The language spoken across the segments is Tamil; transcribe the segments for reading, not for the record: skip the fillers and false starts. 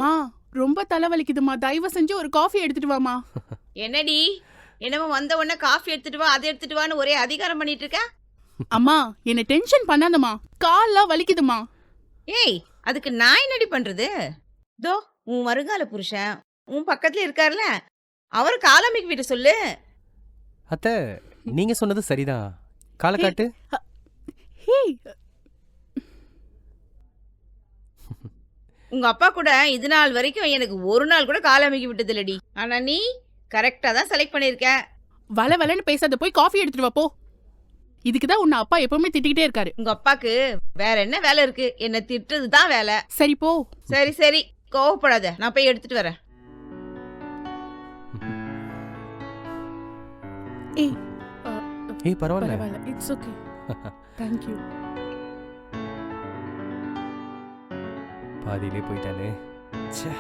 அம்மா ரொம்ப தலைவலிக்குதுமா, தயவு செஞ்சு ஒரு காஃபி எடுத்துட்டு வாமா. என்னடி என்னமோ வந்த உடனே காஃபி எடுத்துட்டு வா அதை எடுத்துட்டு வான்னு ஒரே அதிகாரம் பண்ணிட்டு இருக்க. அம்மா என்ன டென்ஷன் பண்ணாதம்மா, கால்லாம் வலிக்குதுமா. ஏய் அதுக்கு நான் என்னடி பண்றது? தோ உன் வருங்கால புருஷன் உன் பக்கத்துல இருக்கார்ல, அவர் காலமிக்கு விட்டு சொல்லு. அத்தை, நீங்க சொன்னது சரிதான். காலை காட்டு. ஹே, உங்க அப்பா கூட இது நாள் வரைக்கும் எனக்கு ஒரு நாள் கூட காலமிக்கு விட்டது இல்லடி. ஆனா நீ கரெக்டா தான் செலக்ட் பண்ணிருக்க. வள வளன்னு பேசாத, போய் காஃபி எடுத்துட்டு வா போ. இதுக்குதான் உன்னை அப்பா எப்பவுமே திட்டிக்கிட்டே இருக்காரு. உங்க அப்பாக்கு வேற என்ன வேலை இருக்கு? என்ன திட்டுறது தான் வேலை. சரி போ. சரி சரி கோவப்படாத, நான் போய் எடுத்துட்டு வரேன். ஏய் ஏய் பரவாயில்ல. பரவாயில்ல, இட்ஸ் ஓகே. Thank you. பாதியிலே போயிட்டானே. ச்சே.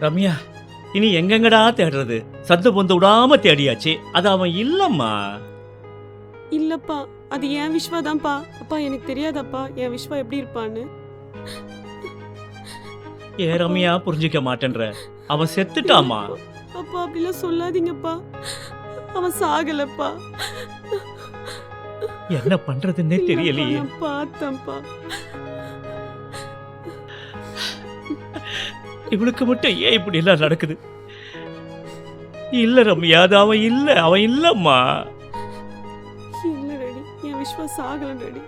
ரம்யா, இனி எங்கெங்கடா தேடுறது? சத்த பொந்த விடாம தேடியாச்சு, அது அவன் இல்லம்மா. இல்லப்பா, அது என் விஸ்வா தான்ப்பா. அப்பா எனக்கு தெரியாதப்பா என் விஸ்வா எப்படி இருப்பான்னு. ஏ ரம்யா, புரிஞ்சிக்க மாட்டேன்ற. அவன் செத்துட்டாமா. அப்பா அப்படிலாம் சொல்லாதீங்கப்பா, அவன் சாகலப்பா. என்ன பண்றதுன்னே தெரியலையே. நான் பார்த்தேன்ப்பா. இவனுக்கு மட்டும் ஏன் இப்படி எல்லாம் நடக்குது? இல்ல ரம்யா, அது அவன் இல்ல, அவன் இல்லம்மா. இல்ல டாடி, என் விஸ்வா சாகல டாடி.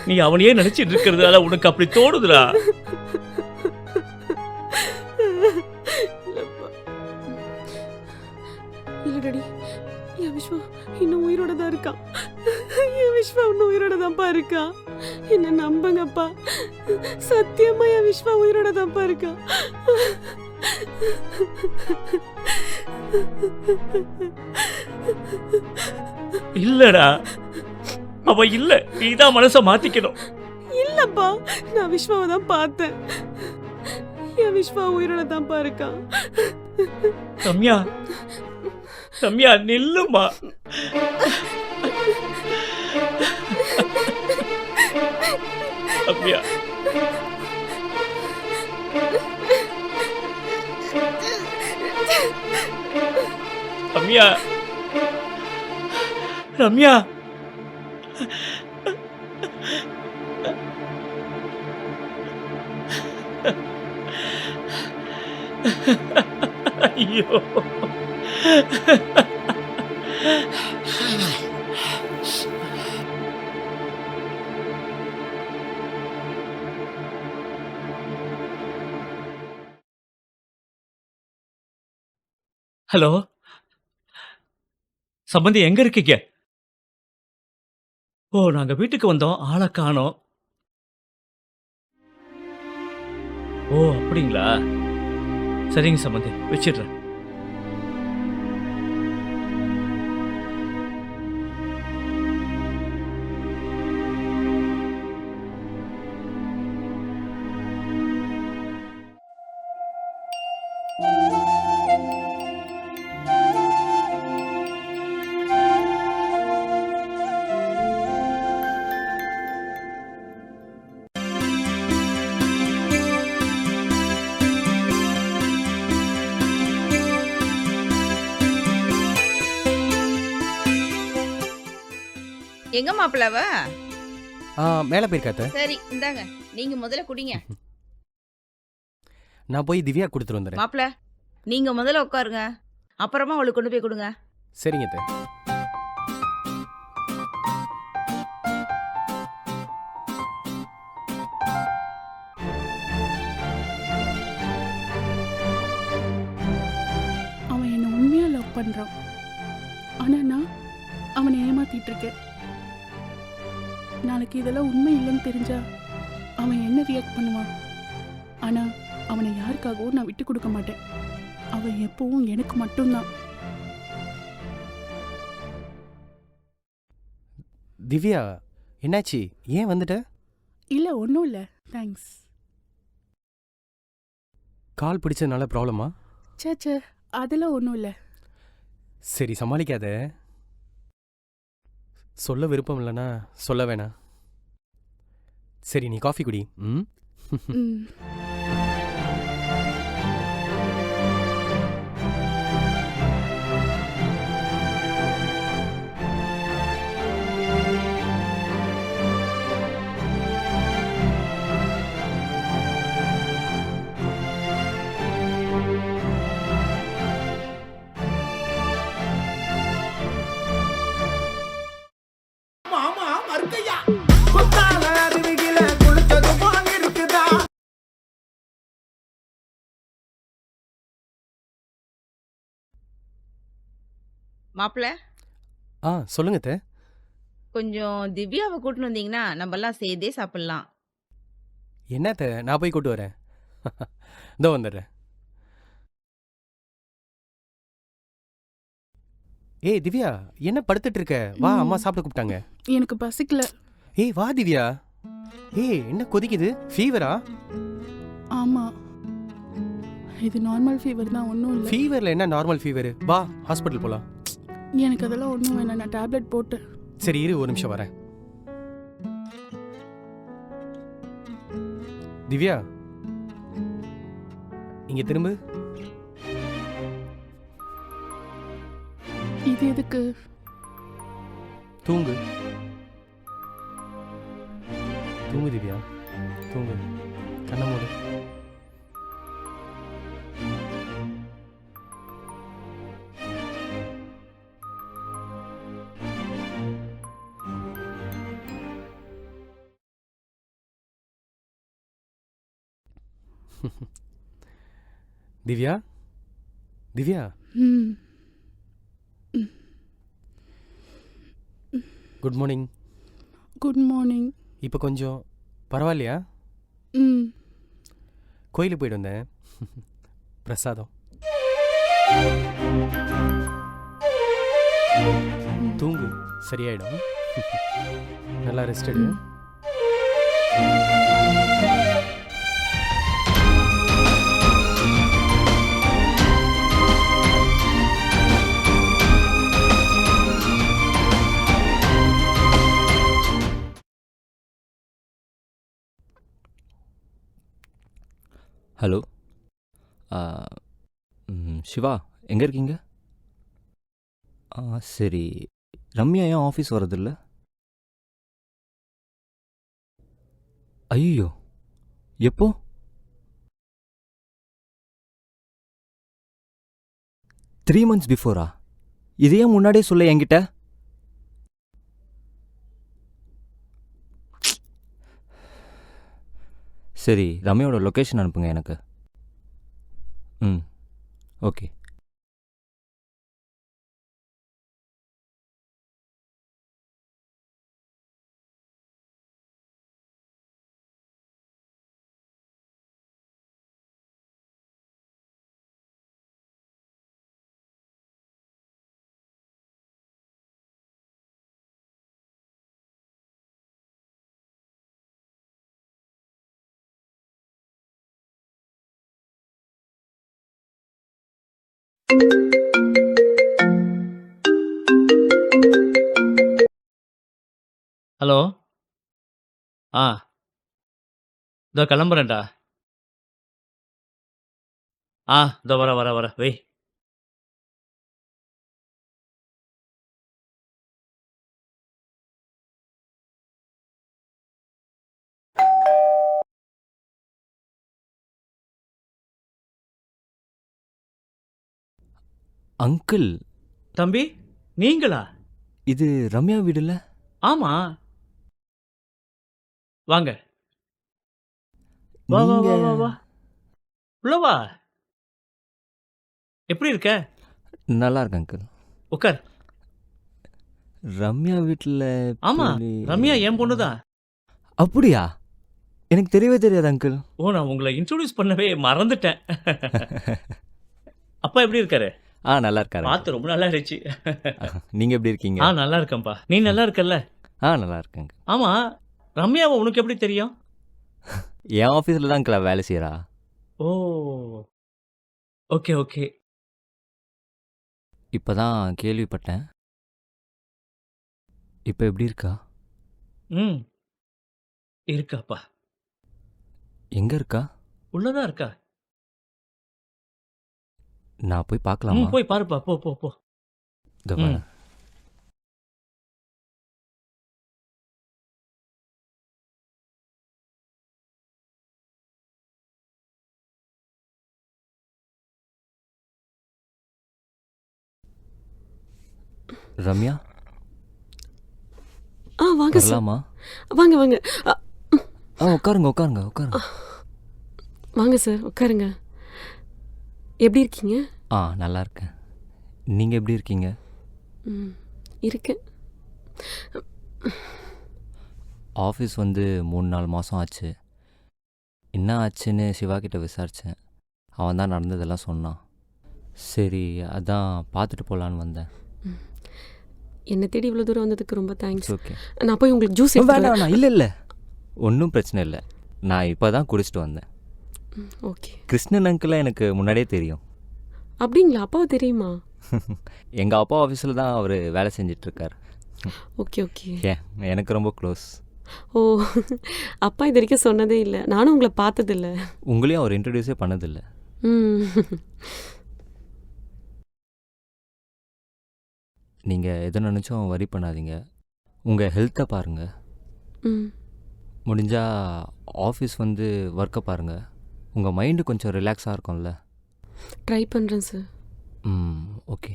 நீ அவனையே நினைச்சிட்டு இருக்கிறதால உனக்கு அப்படி தோணுதுடா. இல்லப்பா, இல்ல டாடி, என் விஸ்வா இன்னும் உயிரோட தான் இருக்கான். என் விஸ்வா இன்னும் உயிரோட தான்ப்பா இருக்கான். என்ன நம்புங்கப்பா, சத்தியமா என் விஸ்வா உயிரோட தான்ப்பா இருக்கான். இல்லடா, அவன் இல்ல. நீதான் மனச மாத்திக்கணும். இல்லப்பா, நான் விஸ்வாவை தான் பார்த்தேன். என் விஸ்வா உயிரோட தான்ப்பா இருக்கான். ரம்யா, ரம்யா நில்லுமா. ரம்யா, ரம்யா, ரம்யா. ஐயோ, ஹலோ சம்பந்தி, எங்க இருக்கீங்க? ஓ, நாங்க வீட்டுக்கு வந்தோம், ஆளை காணோம். ஓ அப்படிங்களா? சரிங்க சம்பந்தி, வச்சிடுறேன். எங்க மாப்பிளவ? மேலே போயிருக்காத்த. சரி இந்தாங்க, நீங்க முதல்ல குடிங்க. நான் போய் திவ்யா கொடுத்துட்டு வந்துடுறேன். மாப்பிள நீங்க முதல்ல உட்காருங்க, அப்புறமா அவளுக்கு கொண்டு போய் கொடுங்க. சரிங்க அத்தை. அவன் என்ன உண்மையா லவ் பண்றான், ஆனா நான் அவனை ஏமாத்திட்டு இருக்கேன். நாளைக்கு இதெல்லாம் உண்மை இல்லைன்னு தெரிஞ்சா அவன் என்ன ரியாக்ட் பண்ணுவான்? ஆனா அவனை யாருக்காகவும் நான் விட்டு கொடுக்க மாட்டேன். அவன் எப்பவும் எனக்கு மட்டும்தான். திவ்யா என்னாச்சு? ஏன் வந்துட்ட? இல்லை ஒன்றும் இல்லை, தேங்க்ஸ். கால் பிடிச்சதுனால ப்ராப்ளமா? சே அதெல்லாம் ஒன்றும் இல்லை. சரி சமாளிக்காத. சொல்ல விருப்பம் இல்லைன்னா சொல்ல வேணாம். சரி நீ காஃபி குடி. ம் ம். மாப்பிள்ள சொல்லுங்க அத்தை. கொஞ்சம் திவ்யாவை கூட்டின்னு வந்தீங்கன்னா நம்ம எல்லாம் சேர்ந்தே சாப்பிடலாம். என்ன அத்தை, நான் போய் கூட்டு வரேன். இதோ வந்துடுறேன். ஏய் திவ்யா, என்ன படுத்துட்டு இருக்க? வா, அம்மா சாப்பிட கூப்பிட்டாங்க. எனக்கு பசிக்கல. ஏய் வா திவ்யா. ஏய் என்ன கொதிக்குது? ஃபீவரா? ஆமாம், இது நார்மல் ஃபீவர் தான், ஒன்றும் இல்லை. ஃபீவர்ல என்ன நார்மல் ஃபீவர்? வா ஹாஸ்பிட்டல் போலாம். எனக்கு அதெல்லாம் ஒன்றும் வேணாம், நான் டேப்லெட் போட்டேன். சரி இரு, ஒரு நிமிஷம் வரேன். திவ்யா இங்க திரும்பு. இது எதுக்கு? தூங்கு தூங்கு திவ்யா, தூங்கு. கண்ணை மூடு. திவ்யா திவ்யா, ம். Good morning. Good morning. இப்போ கொஞ்சம் பரவாயில்லையா? ம். கோயிலுக்கு போயிட்டு வந்தேன். பிரசாதம். தூங்கு, சரியாயிடும். நல்லா ரெஸ்ட் எடு. ஹலோ, சிவா எங்கே இருக்கீங்க? சரி, ரம்யா ஏன் ஆஃபீஸ் வரதில்ல? ஐயோ, எப்போ? த்ரீ மந்த்ஸ் பிஃபோரா? இதையே முன்னாடியே சொல்ல என்கிட்ட. சரி, ரம்யாவோட லொக்கேஷன் அனுப்புங்க எனக்கு. ம், ஓகே. ஹலோ. இதோ கிளம்புறேன்டா. இதோ வர வெய். அங்கிள், தம்பி, நீங்களா? இது ரம்யா வீடுல்ல? ஆமா, வாங்க. வா வா வா வா வா, உள்ள வா. எப்படி இருக்க? நல்லா இருக்கு அங்கிள். உட்கார். ரம்யா வீட்டில்? ஆமா, ரம்யா என் பொண்ணுதான். அப்படியா? எனக்கு தெரியவே தெரியாது அங்கிள். நான் உங்களை இன்ட்ரோடியூஸ் பண்ணவே மறந்துட்டேன். அப்பா எப்படி இருக்காரு? நல்லா இருக்காரு. பார்த்து ரொம்ப நல்லா இருந்துச்சு. நீங்க எப்படி இருக்கீங்க? நல்லா இருக்கேன்ப்பா. நீ நல்லா இருக்கல்ல? நல்லா இருக்கேங்க. ஆமா, ரம்யாவை உனக்கு எப்படி தெரியும்? என் ஆஃபீஸில் தான் அங்கிள் வேலை செய்கிறா. ஓ! Okay, okay. இப்போ தான் கேள்விப்பட்டேன். இப்போ எப்படி இருக்கா? ம். இருக்காப்பா. எங்கே இருக்கா? உள்ள தான் இருக்கா. நான் போய் பார்க்கலாமா? போய் பாருப்பா. போ, போ, போ. இதோ ம். வரேன். ரம்யா வாங்க சார். வரலாமா? வாங்க வாங்க. உட்காருங்க உட்காருங்க உட்காருங்க. வாங்க சார், உட்காருங்க. எப்படி இருக்கீங்க? நல்லா இருக்கேன். நீங்கள் எப்படி இருக்கீங்க? ம், இருக்கேன். ஆஃபீஸ் வந்து 3-4 மாதம் ஆச்சு. என்ன ஆச்சுன்னு சிவா கிட்ட விசாரித்தேன். அவன் தான் நடந்ததெல்லாம் சொன்னான். சரி, அதான் பார்த்துட்டு போகலான்னு வந்தேன். என்னை தேடி இவ்வளோ தூரம் வந்ததுக்கு ரொம்ப தேங்க்ஸ். ஓகே. நான் போய் உங்களுக்கு ஜூஸ் வேண்டாம் வேண்டாம், இல்லை இல்லை, ஒன்றும் பிரச்சனை இல்லை. நான் இப்போ தான் குடிச்சிட்டு வந்தேன். ஓகே. கிருஷ்ணன் அங்கிளை எனக்கு முன்னாடியே தெரியும். அப்படிங்களா? அப்பாவை தெரியுமா? எங்கள் அப்பா ஆஃபீஸில் தான் அவர் வேலை செஞ்சிட்ருக்கார். Okay okay. எனக்கு ரொம்ப க்ளோஸ். ஓ, அப்பா இது வரைக்கும் சொன்னதே இல்லை. நானும் உங்களை பார்த்ததில்ல. உங்களையும் அவர் இன்ட்ரடியூஸே பண்ணதில்லை. ம். நீங்கள் எதை நினச்சும் வரி பண்ணாதீங்க. உங்கள் ஹெல்த்தை பாருங்கள். ம். முடிஞ்சால் ஆஃபீஸ் வந்து ஒர்க்கை பாருங்கள். உங்கள் மைண்டு கொஞ்சம் ரிலாக்ஸாக இருக்கும்ல. ட்ரை பண்ணுறேன் சார். ஓகே.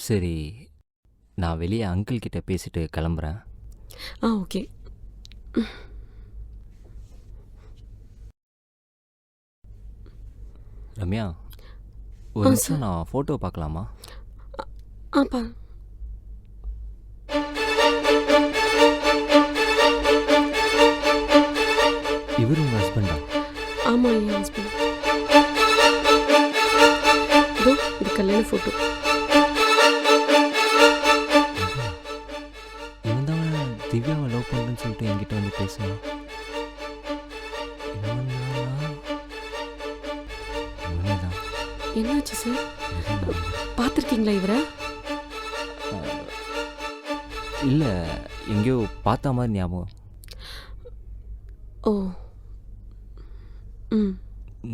சரி, நான் வெளியே அங்கிள் கிட்ட பேசிட்டு கிளம்புறேன். ஓகே. ரம்யா, ஒரு நிமிஷம் நான் ஃபோட்டோ பார்க்கலாமா? பா. இவர் உங்கள் ஹஸ்பண்டா? ஆமாம், என் ஹஸ்பண்ட். இதோ இது கல்யாண ஃபோட்டோ. இவன் தான் திவ்யாவை லவ் பண்ணுறேன்னு சொல்லிட்டு என்கிட்ட வந்து பேசுவான். இவனே தான். என்னாச்சு சார்? பார்த்துருக்கீங்களா இவரை? இல்லை, எங்கேயோ பார்த்த மாதிரி ஞாபகம். ஓ. ம்.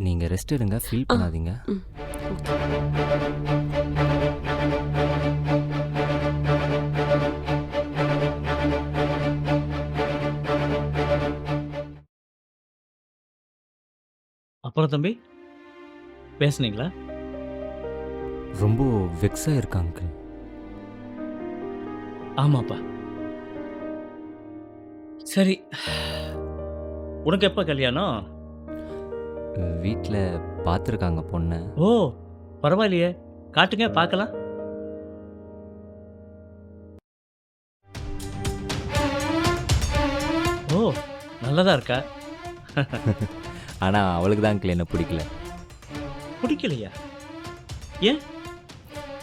நீங்கள் ரெஸ்ட் எடுங்க, ஃபீல் பண்ணாதீங்க. ம். ஓகே. அப்புறம் தம்பி, பேசுனீங்களா? ரொம்ப வெக்ஸாக இருக்கா அங்கிள். ஆமாப்பா. சரி, உனக்கு எப்போ கல்யாணம்? வீட்டில் பார்த்துருக்காங்க பொண்ணை. ஓ, பரவாயில்லையே. காட்டுங்க பார்க்கலாம். ஓ, நல்லதா இருக்கா? ஆனால் அவளுக்கு தான் அங்கிள் என்ன பிடிக்கல. பிடிக்கலையா? ஏன்?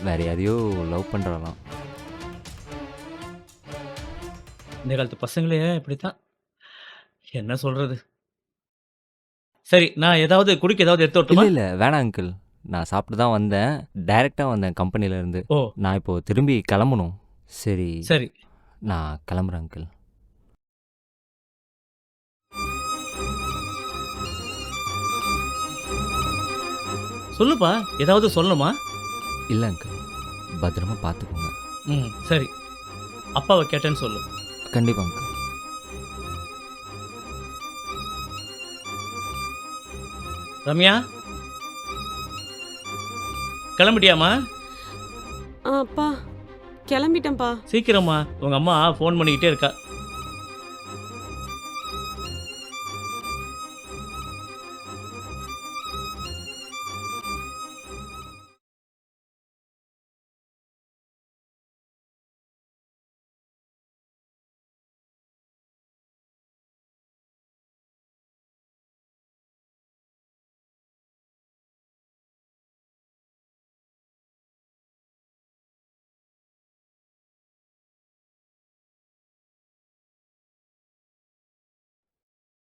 வேற யாரையோ லவ் பண்ணுறாலாம். இந்த காலத்து பசங்களே இப்படித்தான். என்ன சொல்றது? சரி, நான் ஏதாவது குடிக்க ஏதாவது எடுத்து இல்லை வரட்டுமா? இல்லை, வேணாம் அங்கிள். நான் சாப்பிட்டு தான் வந்தேன். டைரெக்டாக வந்தேன் கம்பெனிலேருந்து. ஓ, நான் இப்போது திரும்பி கிளம்பணும். சரி, சரி. நான் கிளம்புறேன் அங்கிள். சொல்லுப்பா, ஏதாவது சொல்லணுமா? இல்லை அங்கிள், பத்திரமா பார்த்துக்கோங்க. சரி. அப்பாவை கேட்டேன்னு சொல்லு. கண்டிப்பாக அங்கிள். ரம்யா, கிளம்பிட்டியாம்மா? அப்பா, கிளம்பிட்டேன்ப்பா. சீக்கிரமா, உங்க அம்மா ஃபோன் பண்ணிக்கிட்டே இருக்கா.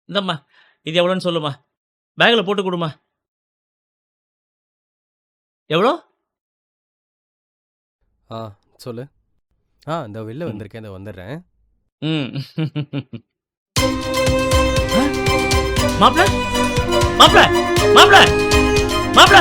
இந்தம்மா இது எவ்வளோன்னு சொல்லுமா. பேக்கில் போட்டு கொடுமா. எவ்வளோ? ஆ சொல்லு. இந்த வெளில வந்திருக்கேன், இந்த வந்துடுறேன். ம். மாப்ள மாப்ள மாப்ள மாப்ள